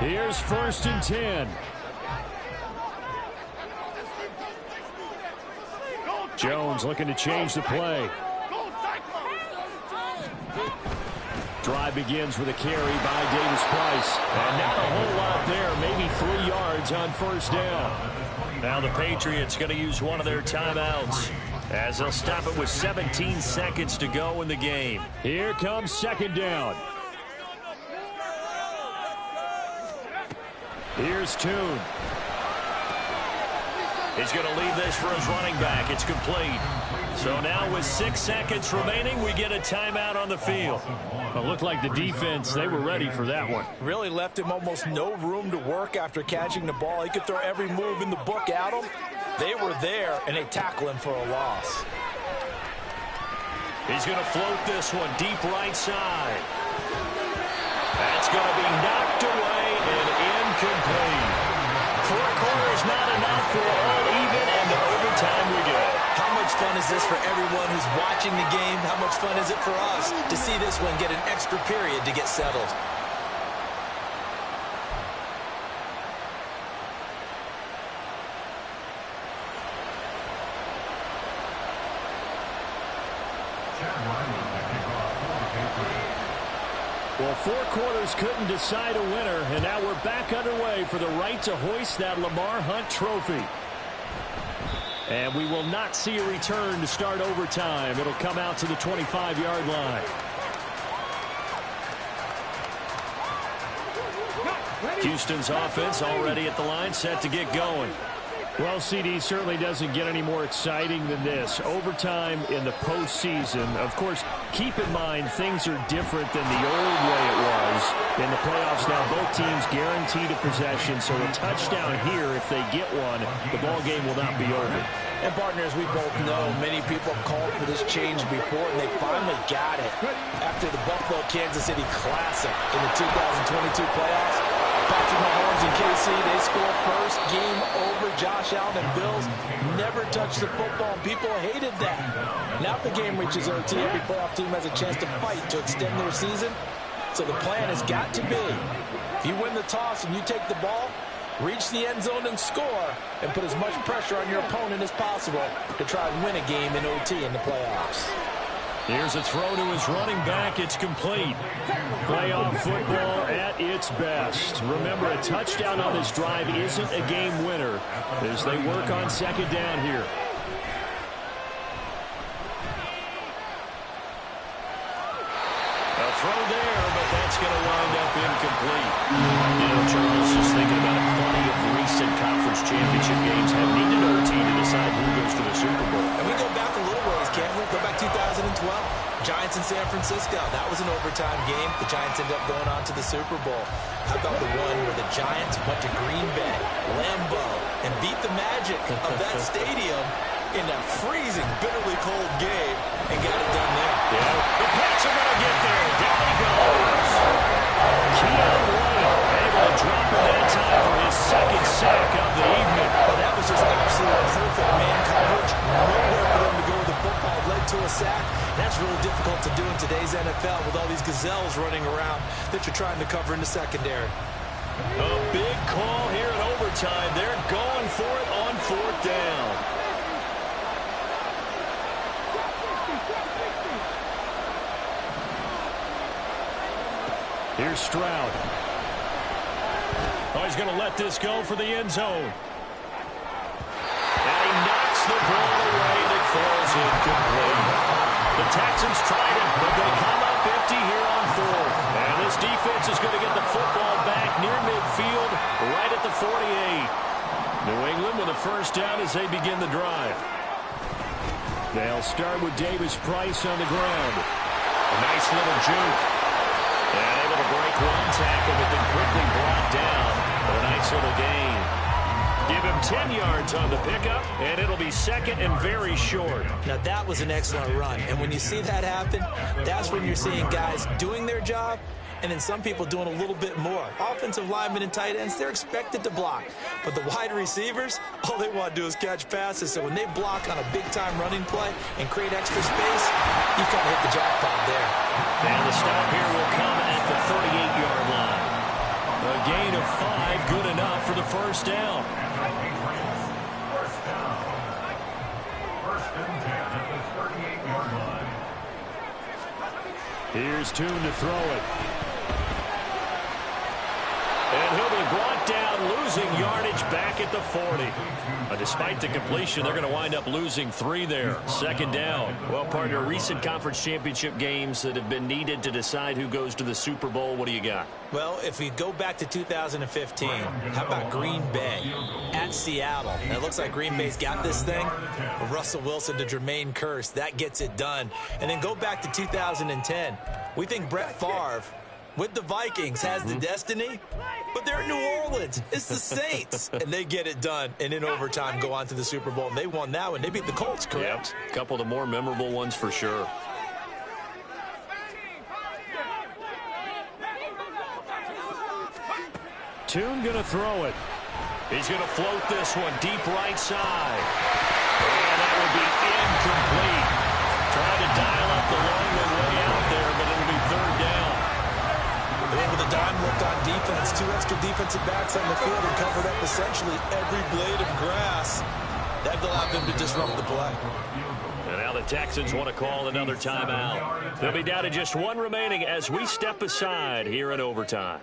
Here's 1st and 10. Jones looking to change the play. Drive begins with a carry by Davis Price. And not a whole lot there, maybe 3 yards on 1st down. Now the Patriots going to use one of their timeouts as they'll stop it with 17 seconds to go in the game. Here comes 2nd down. Here's Tune. He's going to leave this for his running back. It's complete. So now with 6 seconds remaining, we get a timeout on the field. It looked like the defense, they were ready for that one. Really left him almost no room to work after catching the ball. He could throw every move in the book at him. They were there, and they tackle him for a loss. He's going to float this one deep right side. That's going to be knocked away and incomplete. 4 quarters not enough for all even, and to overtime we go. How much fun is this for everyone who's watching the game? How much fun is it for us to see this one get an extra period to get settled? Well, 4 quarters couldn't decide a winner, and now we're back underway for the right to hoist that Lamar Hunt trophy. And we will not see a return to start overtime. It'll come out to the 25-yard line. Houston's offense already at the line, set to get going. Well, CD certainly doesn't get any more exciting than this. Overtime in the postseason. Of course, keep in mind things are different than the old way it was. In the playoffs now, both teams guaranteed a possession, so a touchdown here, if they get one, the ball game will not be over. And, partners, we both know many people have called for this change before, and they finally got it. After the Buffalo-Kansas City Classic in the 2022 playoffs, Patrick Mahomes and KC, they scored first. Game over. Josh Allen and Bills never touched the football, and people hated that. Now if the game reaches OT, every playoff team has a chance to fight to extend their season. So the plan has got to be, if you win the toss and you take the ball, reach the end zone and score, and put as much pressure on your opponent as possible to try and win a game in OT in the playoffs. Here's a throw to his running back. It's complete. Playoff football at its best. Remember, a touchdown on this drive isn't a game winner as they work on 2nd down here. A throw there, but that's going to wind up incomplete. You know, Charles, just thinking about it, plenty of recent conference championship games have needed OT to decide who goes to the Super Bowl. And we go back a little ways, can't we? Go back 2012. Giants in San Francisco. That was an overtime game. The Giants ended up going on to the Super Bowl. How about the one where the Giants went to Green Bay, Lambeau, and beat the magic of that stadium in that freezing, bitterly cold game and got it done there. Yeah, the Pats are going to get there. Down he goes. Keon White able to drop it that time for his 2nd sack of the evening. Well, that was just absolute perfect man coverage. Nowhere for them to go with the football. Led to a sack. That's really difficult to do in today's NFL with all these gazelles running around that you're trying to cover in the secondary. A big call here in overtime. They're going for it on 4th down. Here's Stroud. Oh, he's going to let this go for the end zone. And he knocks the ball away that falls incomplete. The Texans tried it, but they come up empty here on fourth. And this defense is going to get the football back near midfield, right at the 48. New England with a first down as they begin the drive. They'll start with Davis Price on the ground. A nice little juke. And able to break one tackle, but then quickly brought down. But a nice little gain. Give him 10 yards on the pickup, and it'll be second and very short. Now, that was an excellent run. And when you see that happen, that's when you're seeing guys doing their job, and then some people doing a little bit more. Offensive linemen and tight ends, they're expected to block. But the wide receivers, all they want to do is catch passes. So when they block on a big-time running play and create extra space, you kind of hit the jackpot there. And the stop here will come at the 38-yard line. A gain of 5, good enough for the first down. First down. First and 10 at the 38-yard line. Here's Tune to throw it. And he'll be brought down, losing yardage back at the 40. Despite the completion, they're going to wind up losing 3 there. Second down. Well, partner, recent conference championship games that have been needed to decide who goes to the Super Bowl. What do you got? Well, if we go back to 2015, how about Green Bay at Seattle? And it looks like Green Bay's got this thing. Russell Wilson to Jermaine Kearse, that gets it done. And then go back to 2010. We think Brett Favre with the Vikings has the destiny, but they're in New Orleans. It's the Saints, and they get it done. And in overtime, go on to the Super Bowl. And they won that one. They beat the Colts, correct? Yep. A couple of the more memorable ones for sure. Tune going to throw it. He's going to float this one deep right side. And that will be incomplete. Trying to dial up the long way out there, but it'll be third down. With a dime look on defense, 2 extra defensive backs on the field and covered up essentially every blade of grass. That allowed them to disrupt the play. And now the Texans want to call another timeout. They'll be down to just 1 remaining as we step aside here in overtime.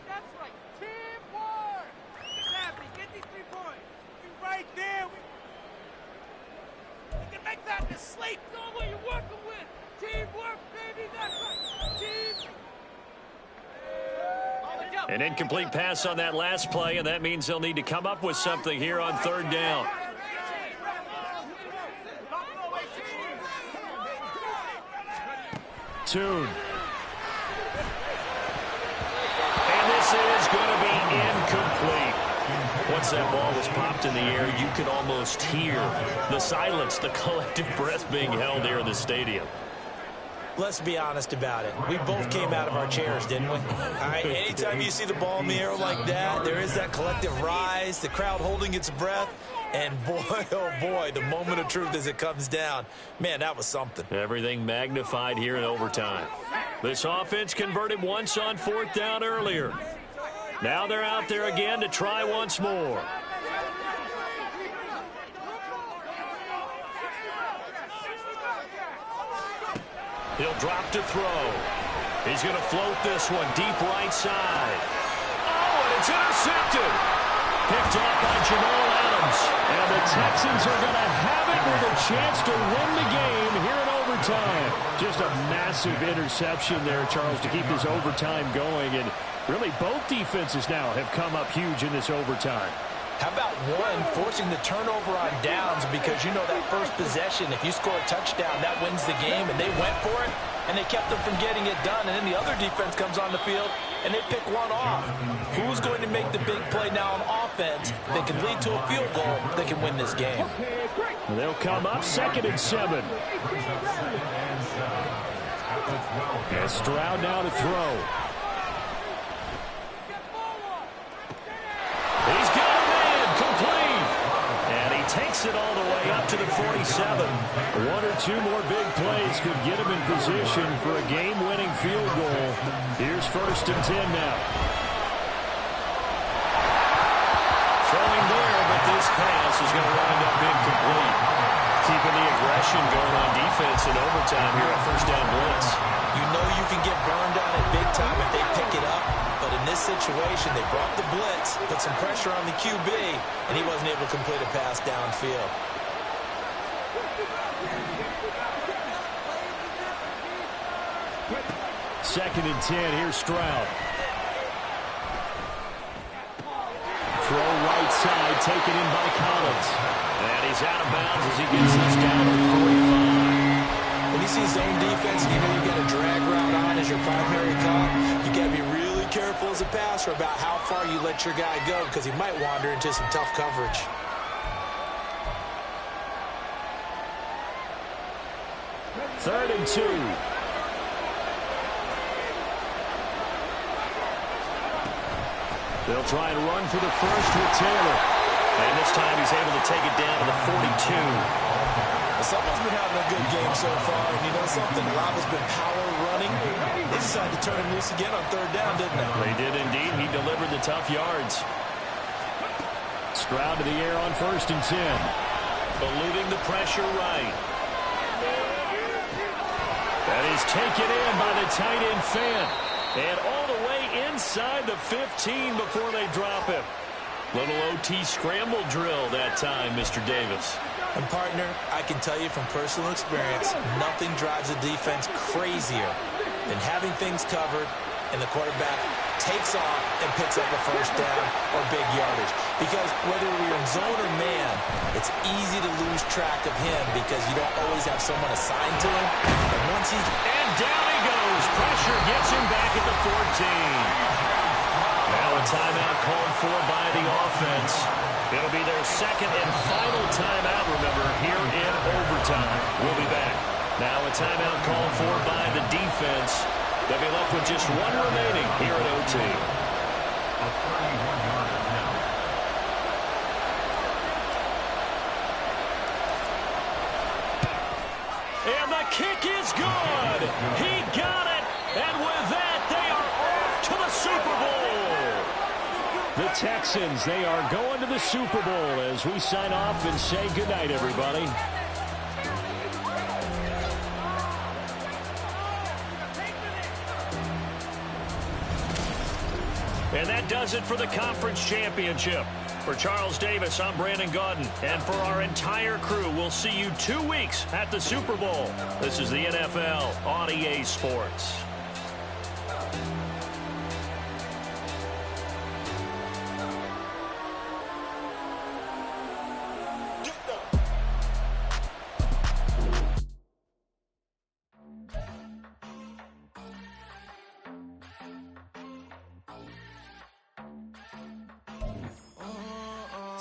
An incomplete pass on that last play, and that means they'll need to come up with something here on third down. Tune. And this is going to be incomplete. Once that ball was popped in the air, you could almost hear the silence, the collective breath being held here in the stadium. Let's be honest about it. We both came out of our chairs, didn't we? All right, anytime you see the ball in the air like that, there is that collective rise, the crowd holding its breath, and boy, oh boy, the moment of truth as it comes down. Man, that was something. Everything magnified here in overtime. This offense converted once on fourth down earlier. Now they're out there again to try once more. He'll drop to throw. He's going to float this one deep right side. Oh, and it's intercepted. Picked up by Jamal Adams. And the Texans are going to have it with a chance to win the game here in overtime. Just a massive interception there, Charles, to keep this overtime going. And really both defenses now have come up huge in this overtime. How about one forcing the turnover on downs, because you know that first possession, if you score a touchdown, that wins the game, and they went for it, and they kept them from getting it done, and then the other defense comes on the field, and they pick one off. Who's going to make the big play now on offense that can lead to a field goal that can win this game? They'll come up 2nd and 7. And Stroud now to throw. He's got a man, complete. And he takes it all the way up to the 47. 1 or 2 more big plays could get him in position for a game-winning field goal. Here's 1st and 10 now. Throwing there, but this pass is going to wind up incomplete. Keeping the aggression going on defense in overtime here at first down blitz. You know you can get burned on it big time if they pick it up. but in this situation, they brought the blitz, put some pressure on the QB, and he wasn't able to complete a pass downfield. Second and 10. Here's Stroud. Throw right side, taken in by Collins. And he's out of bounds as he gets this down to 45. When you see zone defense and you know you've got a drag route on as your primary call, you got to be really careful as a passer about how far you let your guy go because he might wander into some tough coverage. Third and 2. They'll try and run for the first with Taylor. And this time he's able to take it down to the 42. Someone's been having a good game so far, and you know something? A lot has been power running. They decided to turn him loose again on third down, didn't they? They did indeed. He delivered the tough yards. Stroud to the air on first and 10. Eluding the pressure right. That is taken in by the tight end Fant. And all the way inside the 15 before they drop him. Little OT scramble drill that time, Mr. Davis. And partner, I can tell you from personal experience, nothing drives a defense crazier than having things covered and the quarterback takes off and picks up a first down or big yardage. Because whether you're in zone or man, it's easy to lose track of him because you don't always have someone assigned to him. And once he's... And down he goes. Pressure gets him back at the 14. Now a timeout called for by the offense. It'll be their second and final timeout, remember, here in overtime. We'll be back. Now a timeout called for by the defense. They'll be left with just one remaining here at OT. A 31-yard attempt. And the kick is good. He got it. And with that, they are off to the Super Bowl. The Texans, they are going to the Super Bowl as we sign off and say goodnight, everybody. And that does it for the conference championship. For Charles Davis, I'm Brandon Gaudin. And for our entire crew, we'll see you 2 weeks at the Super Bowl. This is the NFL on EA Sports.